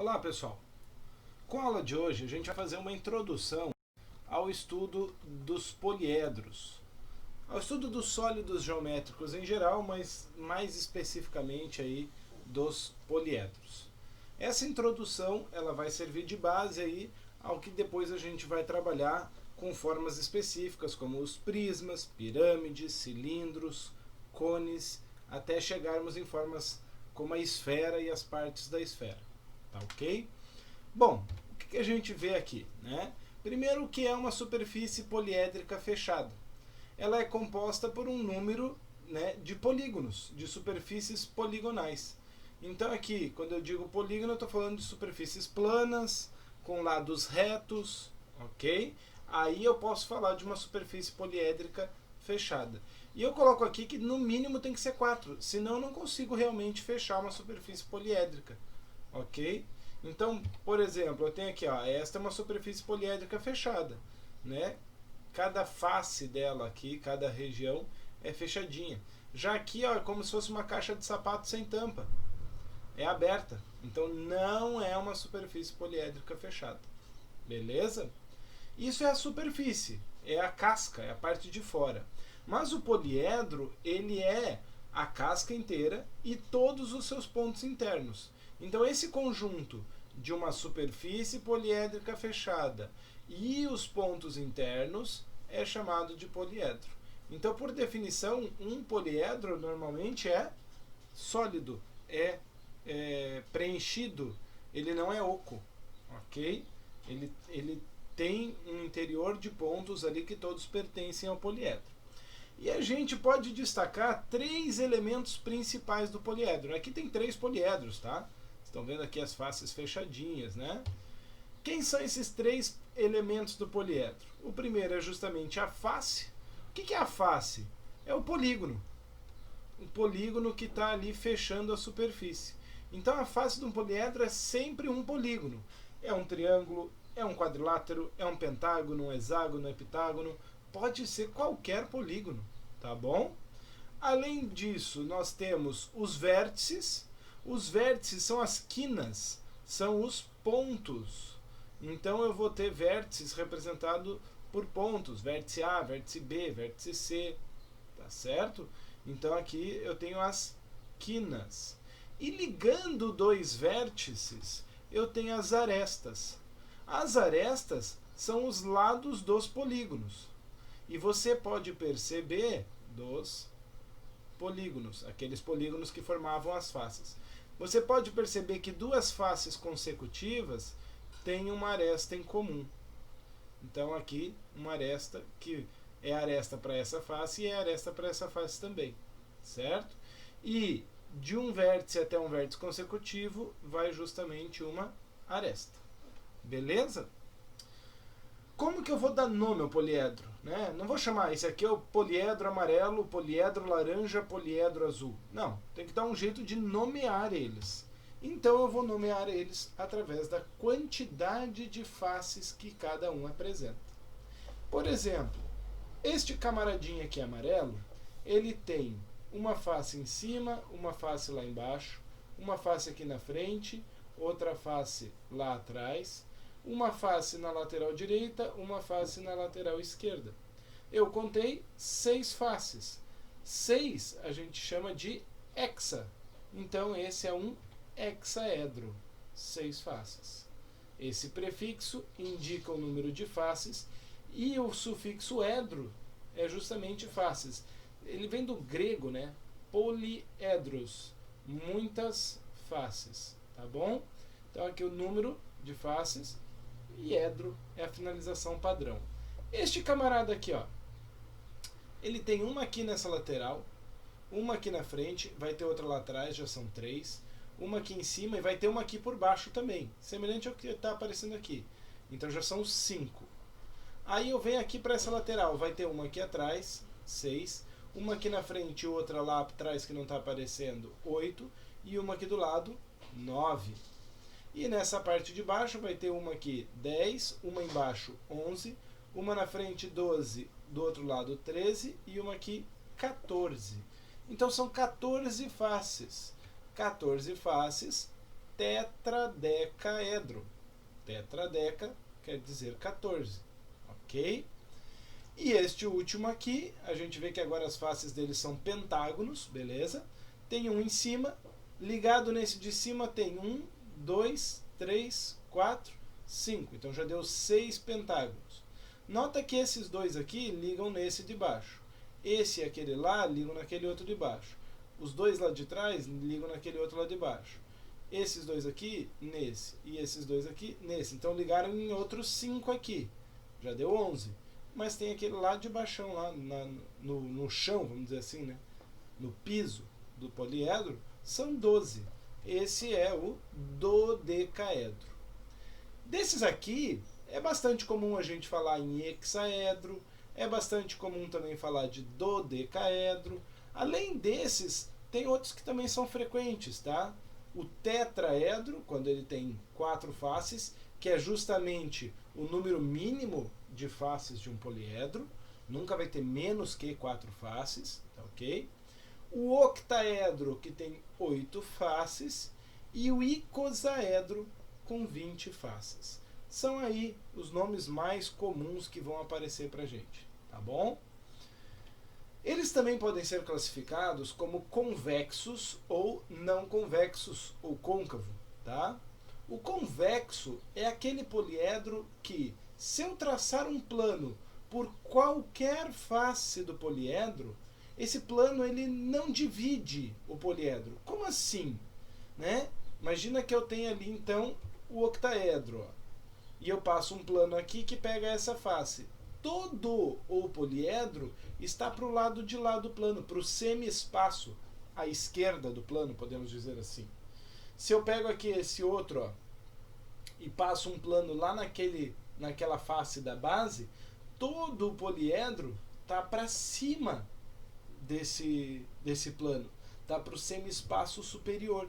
Olá pessoal, com a aula de hoje a gente vai fazer uma introdução ao estudo dos poliedros, ao estudo dos sólidos geométricos em geral, mas mais especificamente aí dos poliedros. Essa introdução ela vai servir de base aí ao que depois a gente vai trabalhar com formas específicas como os prismas, pirâmides, cilindros, cones, até chegarmos em formas como a esfera e as partes da esfera. Tá ok? Bom, o que a gente vê aqui, né? Primeiro, que é uma superfície poliédrica fechada. Ela é composta por um número, né, de polígonos, de superfícies poligonais. Então aqui, quando eu digo polígono, eu estou falando de superfícies planas, com lados retos, ok? Aí eu posso falar de uma superfície poliédrica fechada. E eu coloco aqui que no mínimo tem que ser 4, senão eu não consigo realmente fechar uma superfície poliédrica. Ok? Então, por exemplo, eu tenho aqui, ó, esta é uma superfície poliédrica fechada, né? Cada face dela aqui, cada região é fechadinha. Já aqui, ó, é como se fosse uma caixa de sapato sem tampa. É aberta. Então não é uma superfície poliédrica fechada. Beleza? Isso é a superfície, é a casca, é a parte de fora. Mas o poliedro, ele é a casca inteira e todos os seus pontos internos. Então esse conjunto de uma superfície poliédrica fechada e os pontos internos é chamado de poliedro. Então, por definição, um poliedro normalmente é sólido, é preenchido, ele não é oco, ok? Ele tem um interior de pontos ali que todos pertencem ao poliedro. E a gente pode destacar 3 elementos principais do poliedro. Aqui tem 3 poliedros, tá? Estão vendo aqui as faces fechadinhas, né? Quem são esses 3 elementos do poliedro? O primeiro é justamente a face. O que é a face? É o polígono. O polígono que está ali fechando a superfície. Então a face de um poliedro é sempre um polígono. É um triângulo, é um quadrilátero, é um pentágono, um hexágono, um heptágono. Pode ser qualquer polígono, tá bom? Além disso, nós temos os vértices. Os vértices são as quinas, são os pontos. Então eu vou ter vértices representados por pontos, vértice A, vértice B, vértice C, tá certo? Então aqui eu tenho as quinas. E ligando 2 vértices, eu tenho as arestas. As arestas são os lados dos polígonos. E você pode perceber dos polígonos, aqueles polígonos que formavam as faces. Você pode perceber que 2 faces consecutivas têm uma aresta em comum. Então aqui uma aresta que é aresta para essa face e é aresta para essa face também, certo? E de um vértice até um vértice consecutivo vai justamente uma aresta. Beleza? Como que eu vou dar nome ao poliedro? Né? Não vou chamar, esse aqui é o poliedro amarelo, poliedro laranja, poliedro azul. Não, tem que dar um jeito de nomear eles. Então eu vou nomear eles através da quantidade de faces que cada um apresenta. Por exemplo, este camaradinho aqui amarelo, ele tem uma face em cima, uma face lá embaixo, uma face aqui na frente, outra face lá atrás, uma face na lateral direita, uma face na lateral esquerda. Eu contei 6 faces. 6 a gente chama de hexa. Então esse é um hexaedro. 6 faces. Esse prefixo indica o número de faces e o sufixo edro é justamente faces. Ele vem do grego, né? Poliedros. Muitas faces. Tá bom? Então aqui o número de faces. E edro é a finalização padrão. Este camarada aqui, ó, ele tem uma aqui nessa lateral, uma aqui na frente, vai ter outra lá atrás, já são 3, uma aqui em cima e vai ter uma aqui por baixo também, semelhante ao que está aparecendo aqui. Então já são 5. Aí eu venho aqui para essa lateral, vai ter uma aqui atrás, 6, uma aqui na frente e outra lá atrás que não está aparecendo, 8, e uma aqui do lado, 9. E nessa parte de baixo vai ter uma aqui 10, uma embaixo 11, uma na frente 12, do outro lado 13 e uma aqui 14. Então são 14 faces. 14 faces tetradecaedro. Tetradeca quer dizer 14, ok? E este último aqui, a gente vê que agora as faces dele são pentágonos, beleza? Tem um em cima, ligado nesse de cima tem 1, 2, 3, 4, 5. Então já deu 6 pentágonos. Nota que esses dois aqui ligam nesse de baixo. Esse e aquele lá ligam naquele outro de baixo. Os dois lá de trás ligam naquele outro lá de baixo. Esses dois aqui, nesse. E esses dois aqui, nesse. Então ligaram em outros 5 aqui. Já deu 11. Mas tem aquele lá de baixão, lá no chão, vamos dizer assim, né? No piso do poliedro, são 12. Esse é o dodecaedro. Desses aqui, é bastante comum a gente falar em hexaedro, é bastante comum também falar de dodecaedro. Além desses, tem outros que também são frequentes, tá? O tetraedro, quando ele tem 4 faces, que é justamente o número mínimo de faces de um poliedro, nunca vai ter menos que 4 faces, tá ok? O octaedro, que tem 8 faces, e o icosaedro, com 20 faces. São aí os nomes mais comuns que vão aparecer para a gente, tá bom? Eles também podem ser classificados como convexos ou não convexos, ou côncavo, tá? O convexo é aquele poliedro que, se eu traçar um plano por qualquer face do poliedro, esse plano ele não divide o poliedro. Como assim? Né? Imagina que eu tenho ali então o octaedro, ó, e eu passo um plano aqui que pega essa face. Todo o poliedro está para o lado de lá do plano, para o semi-espaço, à esquerda do plano, podemos dizer assim. Se eu pego aqui esse outro, ó, e passo um plano lá naquela face da base, todo o poliedro está para cima desse plano, está para o semi-espaço superior,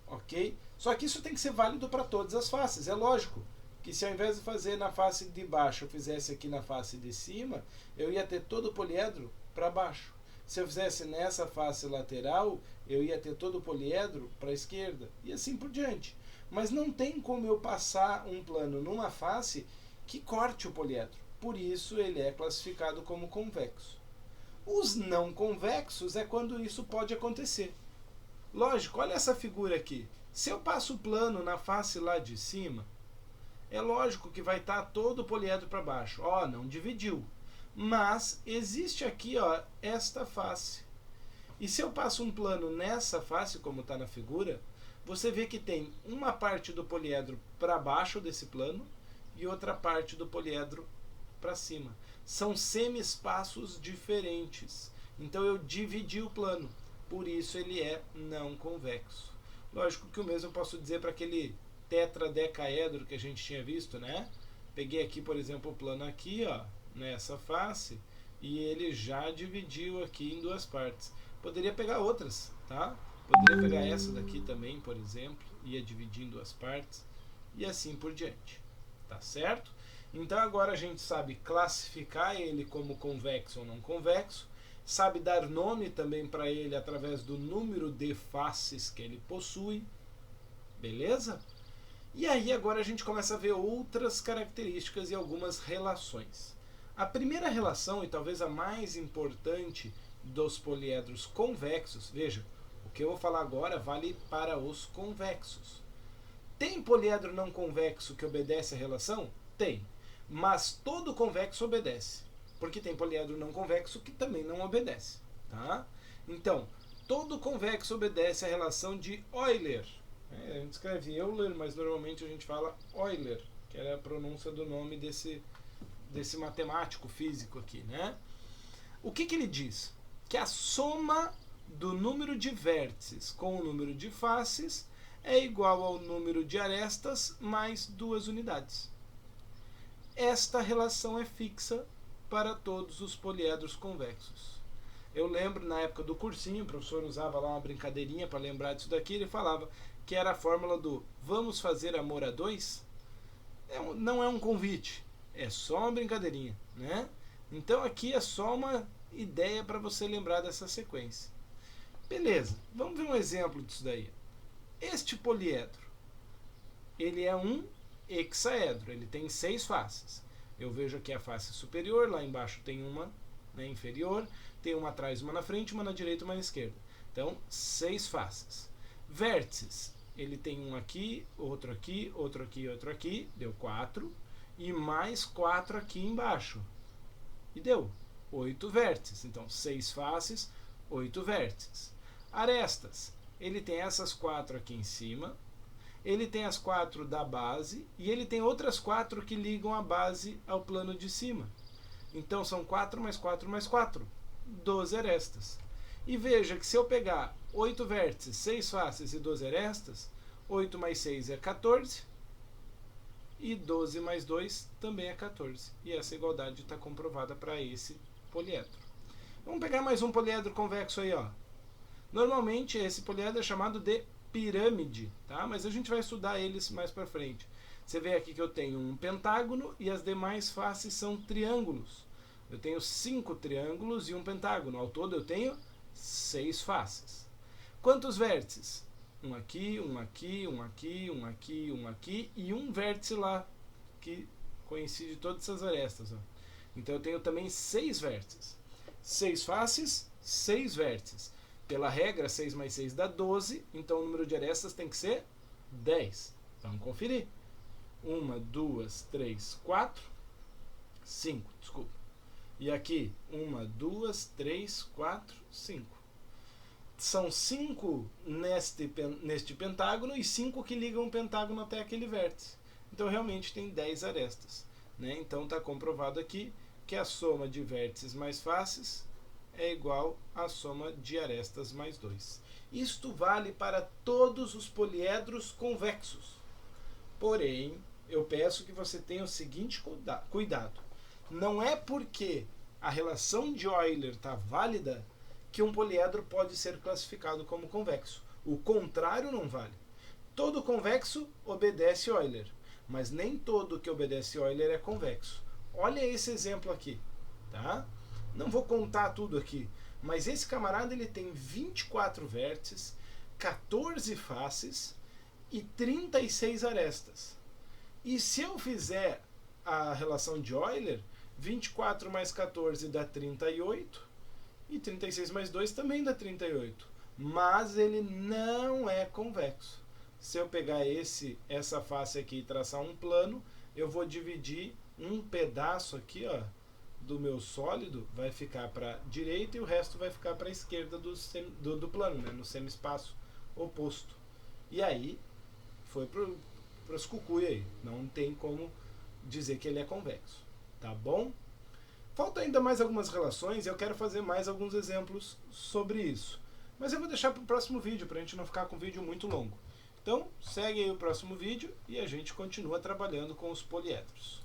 ok? Só que isso tem que ser válido para todas as faces, é lógico que se ao invés de fazer na face de baixo eu fizesse aqui na face de cima, eu ia ter todo o poliedro para baixo. Se eu fizesse nessa face lateral, eu ia ter todo o poliedro para a esquerda, e assim por diante. Mas não tem como eu passar um plano numa face que corte o poliedro. Por isso ele é classificado como convexo. Os não convexos é quando isso pode acontecer. Lógico, olha essa figura aqui. Se eu passo o plano na face lá de cima, é lógico que vai estar todo o poliedro para baixo. Ó, não dividiu. Mas existe aqui, ó, esta face. E se eu passo um plano nessa face, como está na figura, você vê que tem uma parte do poliedro para baixo desse plano e outra parte do poliedro para cima. São semi-espaços diferentes. Então eu dividi o plano. Por isso ele é não convexo. Lógico que o mesmo eu posso dizer para aquele tetradecaedro que a gente tinha visto, né? Peguei aqui, por exemplo, o plano aqui, ó, nessa face, e ele já dividiu aqui em 2 partes. Poderia pegar outras, tá? Poderia pegar essa daqui também, por exemplo, ia dividir em 2 partes, e assim por diante, tá certo? Então agora a gente sabe classificar ele como convexo ou não convexo, sabe dar nome também para ele através do número de faces que ele possui, beleza? E aí agora a gente começa a ver outras características e algumas relações. A primeira relação, e talvez a mais importante dos poliedros convexos, veja, o que eu vou falar agora vale para os convexos. Tem poliedro não convexo que obedece à relação? Tem. Mas todo convexo obedece. Porque tem poliedro não convexo que também não obedece. Tá? Então, todo convexo obedece à relação de Euler. A gente escreve Euler, mas normalmente a gente fala Euler, que era a pronúncia do nome desse matemático físico aqui, né? O que ele diz? Que a soma do número de vértices com o número de faces é igual ao número de arestas mais 2 unidades. Esta relação é fixa para todos os poliedros convexos. Eu lembro, na época do cursinho, o professor usava lá uma brincadeirinha para lembrar disso daqui, ele falava que era a fórmula do vamos fazer amor a 2? Não é um convite, é só uma brincadeirinha, né? Então aqui é só uma ideia para você lembrar dessa sequência. Beleza, vamos ver um exemplo disso daí. Este poliedro, ele é um hexaedro, ele tem 6 faces. Eu vejo aqui a face superior, lá embaixo tem uma, né, inferior, tem uma atrás, uma na frente, uma na direita e uma na esquerda. Então, 6 faces. Vértices, ele tem um aqui, outro aqui, outro aqui, outro aqui, deu 4, e mais 4 aqui embaixo, e deu 8 vértices. Então, 6 faces, 8 vértices. Arestas, ele tem essas 4 aqui em cima, ele tem as 4 da base, e ele tem outras 4 que ligam a base ao plano de cima. Então, são 4 mais 4 mais 4, 12 arestas. E veja que se eu pegar 8 vértices, 6 faces e 12 arestas, 8 mais 6 é 14, e 12 mais 2 também é 14. E essa igualdade está comprovada para esse poliedro. Vamos pegar mais um poliedro convexo aí, ó. Normalmente esse poliedro é chamado de pirâmide, tá? Mas a gente vai estudar eles mais para frente. Você vê aqui que eu tenho um pentágono e as demais faces são triângulos. Eu tenho 5 triângulos e um pentágono. Ao todo eu tenho 6 faces. Quantos vértices? Um aqui, um aqui, um aqui, um aqui, um aqui e um vértice lá, que coincide todas essas arestas. Ó. Então eu tenho também 6 vértices. 6 faces, 6 vértices. Pela regra, 6 mais 6 dá 12, então o número de arestas tem que ser 10. Vamos conferir. 1, 2, 3, 4, 5, desculpa. E aqui, 1, 2, 3, 4, 5. São 5 neste pentágono e 5 que ligam o pentágono até aquele vértice. Então realmente tem 10 arestas. Né? Então está comprovado aqui que a soma de vértices mais faces é igual à soma de arestas mais 2. Isto vale para todos os poliedros convexos. Porém, eu peço que você tenha o seguinte cuidado. Não é porque a relação de Euler está válida que um poliedro pode ser classificado como convexo. O contrário não vale. Todo convexo obedece Euler, mas nem todo que obedece Euler é convexo. Olha esse exemplo aqui, tá? Não vou contar tudo aqui, mas esse camarada ele tem 24 vértices, 14 faces e 36 arestas. E se eu fizer a relação de Euler, 24 mais 14 dá 38, e 36 mais 2 também dá 38. Mas ele não é convexo. Se eu pegar essa face aqui e traçar um plano, eu vou dividir um pedaço aqui, ó, do meu sólido, vai ficar para a direita e o resto vai ficar para a esquerda do plano, né, no semi-espaço oposto. E aí, foi para os cucuia aí. Não tem como dizer que ele é convexo. Tá bom? Falta ainda mais algumas relações e eu quero fazer mais alguns exemplos sobre isso. Mas eu vou deixar para o próximo vídeo, para a gente não ficar com o vídeo muito longo. Então, segue aí o próximo vídeo e a gente continua trabalhando com os poliedros.